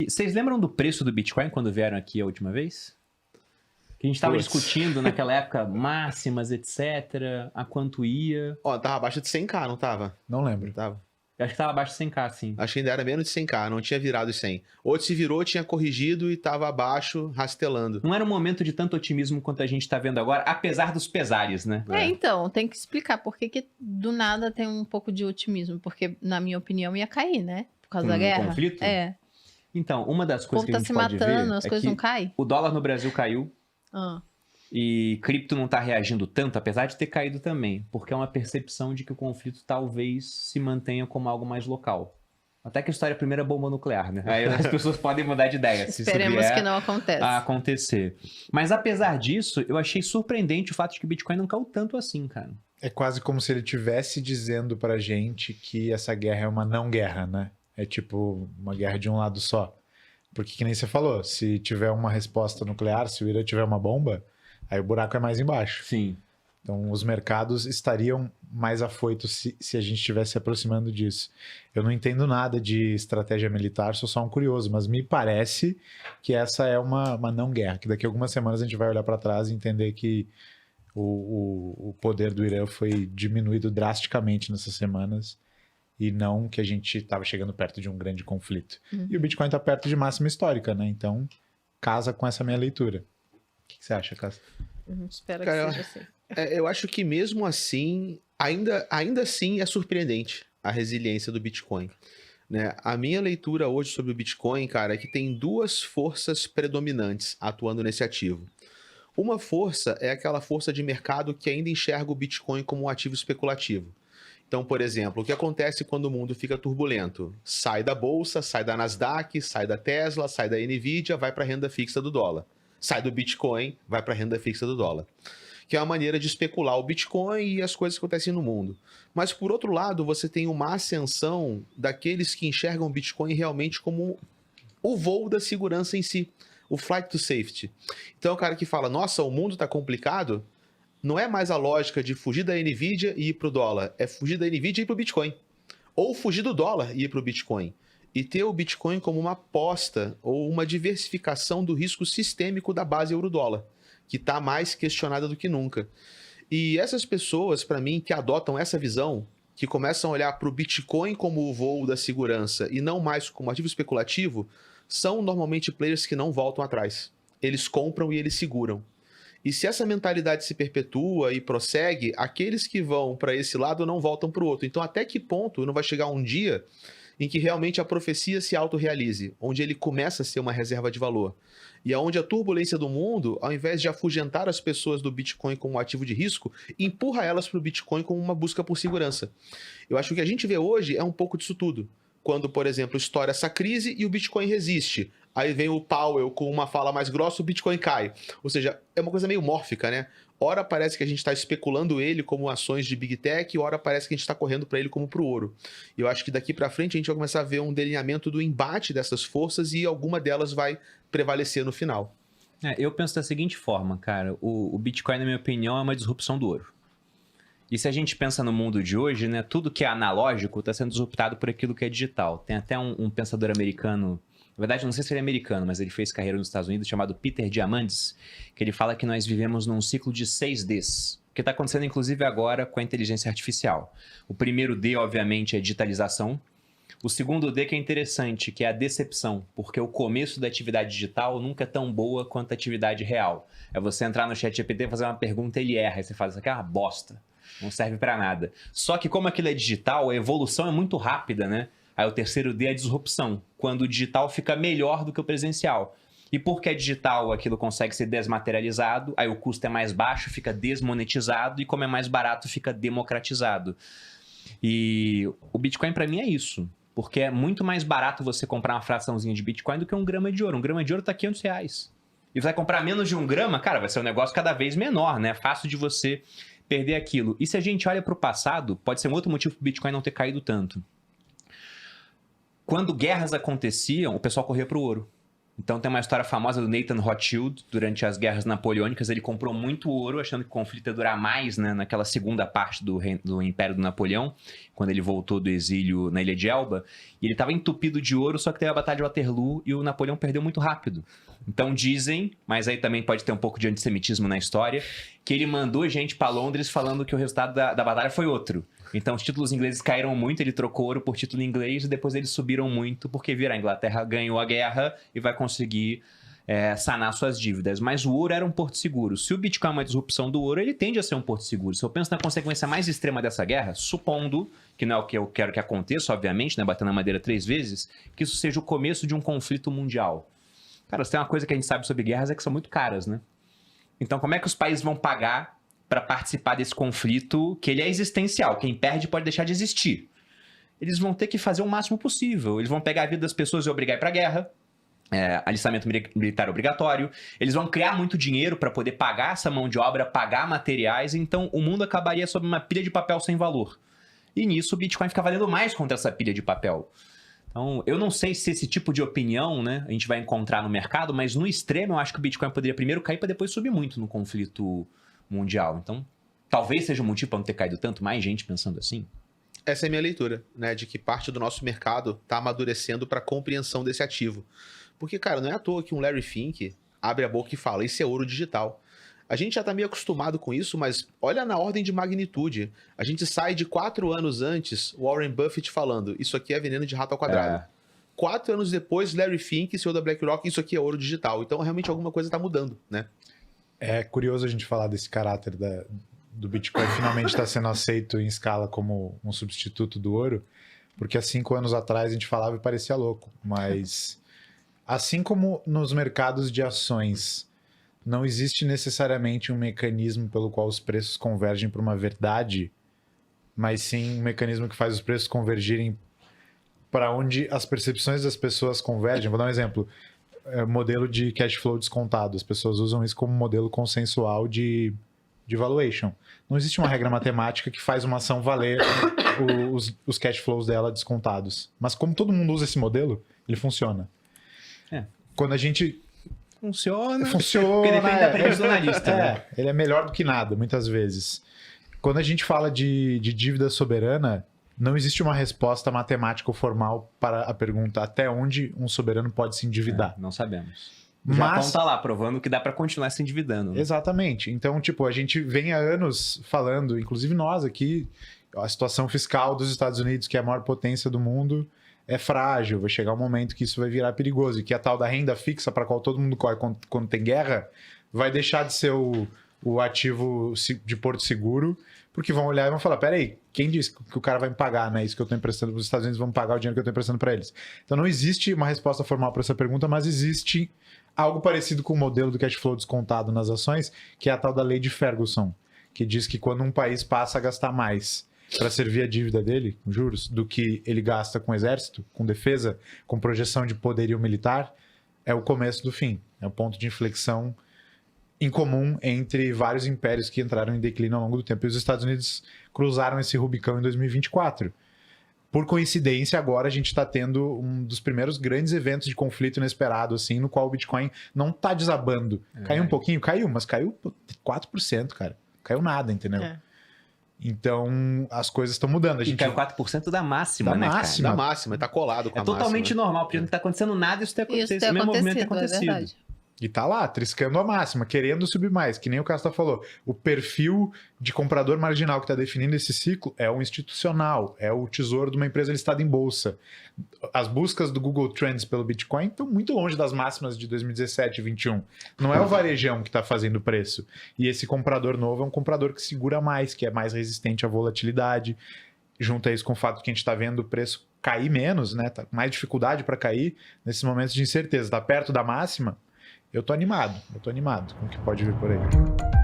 E vocês lembram do preço do Bitcoin quando vieram aqui a última vez? Que a gente estava discutindo naquela época máximas, etc. A quanto ia. Ó, tava abaixo de 100k, não tava? Não lembro. Tava. Eu acho que tava abaixo de 100k, sim. Acho que ainda era menos de 100k, não tinha virado os 100. Ou se virou, tinha corrigido e tava abaixo, rastelando. Não era um momento de tanto otimismo quanto a gente tá vendo agora, apesar dos pesares, né? Então, tem que explicar por que do nada tem um pouco de otimismo. Porque, na minha opinião, ia cair, né? Por causa da guerra. Conflito? É. Então, uma das O coisas povo que a tá gente se pode matando, ver as é coisas que não caem. o dólar no Brasil caiu e cripto não tá reagindo tanto, apesar de ter caído também, porque é uma percepção de que o conflito talvez se mantenha como algo mais local. Até que a história é a primeira bomba nuclear, né? Aí as pessoas podem mudar de ideia. Se Esperemos isso que não aconteça. a acontecer. Mas apesar disso, eu achei surpreendente o fato de que o Bitcoin não caiu tanto assim, cara. É quase como se ele estivesse dizendo pra gente que essa guerra é uma não guerra, né? É tipo uma guerra de um lado só. Porque que nem você falou, se tiver uma resposta nuclear, se o Irã tiver uma bomba, aí o buraco é mais embaixo. Sim. Então os mercados estariam mais afoitos se a gente estivesse se aproximando disso. Eu não entendo nada de estratégia militar, sou só um curioso, mas me parece que essa é uma não guerra, que daqui a algumas semanas a gente vai olhar para trás e entender que o poder do Irã foi diminuído drasticamente nessas semanas e não que a gente estava chegando perto de um grande conflito. E o Bitcoin está perto de máxima histórica, né? Então casa com essa minha leitura. O que você acha, Cássio? Espero Cara, que seja assim. Eu acho que mesmo assim, ainda assim é surpreendente a resiliência do Bitcoin. Né? A minha leitura hoje sobre o Bitcoin, cara, é que tem duas forças predominantes atuando nesse ativo. Uma força é aquela força de mercado que ainda enxerga o Bitcoin como um ativo especulativo. Então, por exemplo, o que acontece quando o mundo fica turbulento? Sai da bolsa, sai da Nasdaq, sai da Tesla, sai da Nvidia, vai para a renda fixa do dólar. Sai do Bitcoin, vai para a renda fixa do dólar. Que é uma maneira de especular o Bitcoin e as coisas que acontecem no mundo. Mas, por outro lado, você tem uma ascensão daqueles que enxergam o Bitcoin realmente como o voo da segurança em si, o flight to safety. Então, o cara que fala, nossa, o mundo está complicado, não é mais a lógica de fugir da Nvidia e ir para o dólar, é fugir da Nvidia e ir para o Bitcoin. Ou fugir do dólar e ir para o Bitcoin. E ter o Bitcoin como uma aposta ou uma diversificação do risco sistêmico da base euro-dólar, que está mais questionada do que nunca. E essas pessoas, para mim, que adotam essa visão, que começam a olhar para o Bitcoin como o voo da segurança e não mais como ativo especulativo, são normalmente players que não voltam atrás. Eles compram e eles seguram. E se essa mentalidade se perpetua e prossegue, aqueles que vão para esse lado não voltam para o outro. Então, até que ponto não vai chegar um dia em que realmente a profecia se autorrealize, onde ele começa a ser uma reserva de valor. E aonde a turbulência do mundo, ao invés de afugentar as pessoas do Bitcoin como um ativo de risco, empurra elas para o Bitcoin como uma busca por segurança. Eu acho que o que a gente vê hoje é um pouco disso tudo. Quando, por exemplo, estoura essa crise e o Bitcoin resiste. Aí vem o Powell com uma fala mais grossa, o Bitcoin cai. Ou seja, é uma coisa meio mórfica, né? Ora parece que a gente está especulando ele como ações de Big Tech, ora parece que a gente está correndo para ele como para o ouro. E eu acho que daqui para frente a gente vai começar a ver um delineamento do embate dessas forças e alguma delas vai prevalecer no final. Eu penso da seguinte forma, cara. O Bitcoin, na minha opinião, é uma disrupção do ouro. E se a gente pensa no mundo de hoje, né, tudo que é analógico está sendo disruptado por aquilo que é digital. Tem até um pensador americano, na verdade não sei se ele é americano, mas ele fez carreira nos Estados Unidos, chamado Peter Diamandis, que ele fala que nós vivemos num ciclo de 6 Ds, que está acontecendo inclusive agora com a inteligência artificial. O primeiro D, obviamente, é digitalização. O segundo D que é interessante, que é a decepção, porque o começo da atividade digital nunca é tão boa quanto a atividade real. É você entrar no ChatGPT, fazer uma pergunta, ele erra, e você fala, isso aqui é uma bosta. Não serve para nada. Só que como aquilo é digital, a evolução é muito rápida, né? Aí o terceiro D é a disrupção, quando o digital fica melhor do que o presencial. E porque é digital, aquilo consegue ser desmaterializado, aí o custo é mais baixo, fica desmonetizado, e como é mais barato, fica democratizado. E o Bitcoin para mim é isso, porque é muito mais barato você comprar uma fraçãozinha de Bitcoin do que um grama de ouro. Um grama de ouro tá R$500. E você vai comprar menos de um grama, cara, vai ser um negócio cada vez menor, né? Fácil de você perder aquilo. E se a gente olha para o passado, pode ser um outro motivo para o Bitcoin não ter caído tanto. Quando guerras aconteciam, o pessoal corria para o ouro. Então tem uma história famosa do Nathan Rothschild, durante as guerras napoleônicas, ele comprou muito ouro, achando que o conflito ia durar mais, né, naquela segunda parte do Império do Napoleão, quando ele voltou do exílio na Ilha de Elba, e ele estava entupido de ouro, só que teve a Batalha de Waterloo e o Napoleão perdeu muito rápido. Então dizem, mas aí também pode ter um pouco de antissemitismo na história, que ele mandou gente para Londres falando que o resultado da batalha foi outro. Então os títulos ingleses caíram muito, ele trocou ouro por título inglês e depois eles subiram muito porque viram a Inglaterra ganhou a guerra e vai conseguir sanar suas dívidas. Mas o ouro era um porto seguro. Se o Bitcoin é uma disrupção do ouro, ele tende a ser um porto seguro. Se eu penso na consequência mais extrema dessa guerra, supondo, que não é o que eu quero que aconteça, obviamente, né, batendo na madeira 3 vezes, que isso seja o começo de um conflito mundial. Cara, se tem uma coisa que a gente sabe sobre guerras é que são muito caras, né? Então como é que os países vão pagar para participar desse conflito, que ele é existencial, quem perde pode deixar de existir? Eles vão ter que fazer o máximo possível, eles vão pegar a vida das pessoas e obrigar a ir para a guerra, alistamento militar obrigatório, eles vão criar muito dinheiro para poder pagar essa mão de obra, pagar materiais, então o mundo acabaria sob uma pilha de papel sem valor. E nisso o Bitcoin fica valendo mais contra essa pilha de papel. Então, eu não sei se esse tipo de opinião, né, a gente vai encontrar no mercado, mas no extremo eu acho que o Bitcoin poderia primeiro cair para depois subir muito no conflito mundial. Então, talvez seja um motivo para não ter caído tanto, mais gente pensando assim. Essa é a minha leitura, né? De que parte do nosso mercado está amadurecendo para a compreensão desse ativo. Porque, cara, não é à toa que um Larry Fink abre a boca e fala, isso é ouro digital. A gente já está meio acostumado com isso, mas olha na ordem de magnitude. A gente sai de 4 anos antes, Warren Buffett falando, isso aqui é veneno de rato ao quadrado. 4 anos depois, Larry Fink, CEO da BlackRock, isso aqui é ouro digital. Então, realmente, alguma coisa está mudando, né? É curioso a gente falar desse caráter do Bitcoin finalmente estar sendo aceito em escala como um substituto do ouro, porque há 5 anos atrás a gente falava e parecia louco. Mas, assim como nos mercados de ações, não existe necessariamente um mecanismo pelo qual os preços convergem para uma verdade, mas sim um mecanismo que faz os preços convergirem para onde as percepções das pessoas convergem. Vou dar um exemplo. Modelo de cash flow descontado. As pessoas usam isso como modelo consensual de valuation. Não existe uma regra matemática que faz uma ação valer os cash flows dela descontados. Mas como todo mundo usa esse modelo, ele funciona. Quando a gente... Funciona. Porque depende da preço do analista, né? Ele é melhor do que nada, muitas vezes. Quando a gente fala de dívida soberana, não existe uma resposta matemática ou formal para a pergunta até onde um soberano pode se endividar. Não sabemos. O Japão tá lá, provando que dá para continuar se endividando. Né? Exatamente. Então, tipo, a gente vem há anos falando, inclusive nós aqui, a situação fiscal dos Estados Unidos, que é a maior potência do mundo, é frágil. Vai chegar um momento que isso vai virar perigoso. E que a tal da renda fixa, para qual todo mundo corre quando tem guerra, vai deixar de ser o ativo de porto seguro, porque vão olhar e vão falar, peraí, quem disse que o cara vai me pagar, né? Isso que eu estou emprestando para os Estados Unidos, vão pagar o dinheiro que eu estou emprestando para eles. Então não existe uma resposta formal para essa pergunta, mas existe algo parecido com o modelo do cash flow descontado nas ações, que é a tal da lei de Ferguson, que diz que quando um país passa a gastar mais para servir a dívida dele, com juros, do que ele gasta com exército, com defesa, com projeção de poderio militar, é o começo do fim. É o ponto de inflexão incomum entre vários impérios que entraram em declínio ao longo do tempo. E os Estados Unidos cruzaram esse Rubicão em 2024. Por coincidência, agora a gente está tendo um dos primeiros grandes eventos de conflito inesperado, assim, no qual o Bitcoin não está desabando. Caiu um pouquinho? Caiu, mas caiu 4%, cara. Caiu nada, entendeu? Então, as coisas estão mudando. A gente caiu 4% da máxima, né, cara? Da máxima, tá colado com a máxima. É totalmente normal, porque não tá acontecendo nada, isso tem acontecido. Esse mesmo movimento tem acontecido. E tá lá, triscando a máxima, querendo subir mais, que nem o Casta falou. O perfil de comprador marginal que está definindo esse ciclo é o institucional, é o tesouro de uma empresa listada em bolsa. As buscas do Google Trends pelo Bitcoin estão muito longe das máximas de 2017 e 2021. Não é o varejão que está fazendo o preço. E esse comprador novo é um comprador que segura mais, que é mais resistente à volatilidade. Junta isso com o fato que a gente está vendo o preço cair menos, né? Tá com mais dificuldade para cair nesses momentos de incerteza. Está perto da máxima. Eu tô animado com o que pode vir por aí.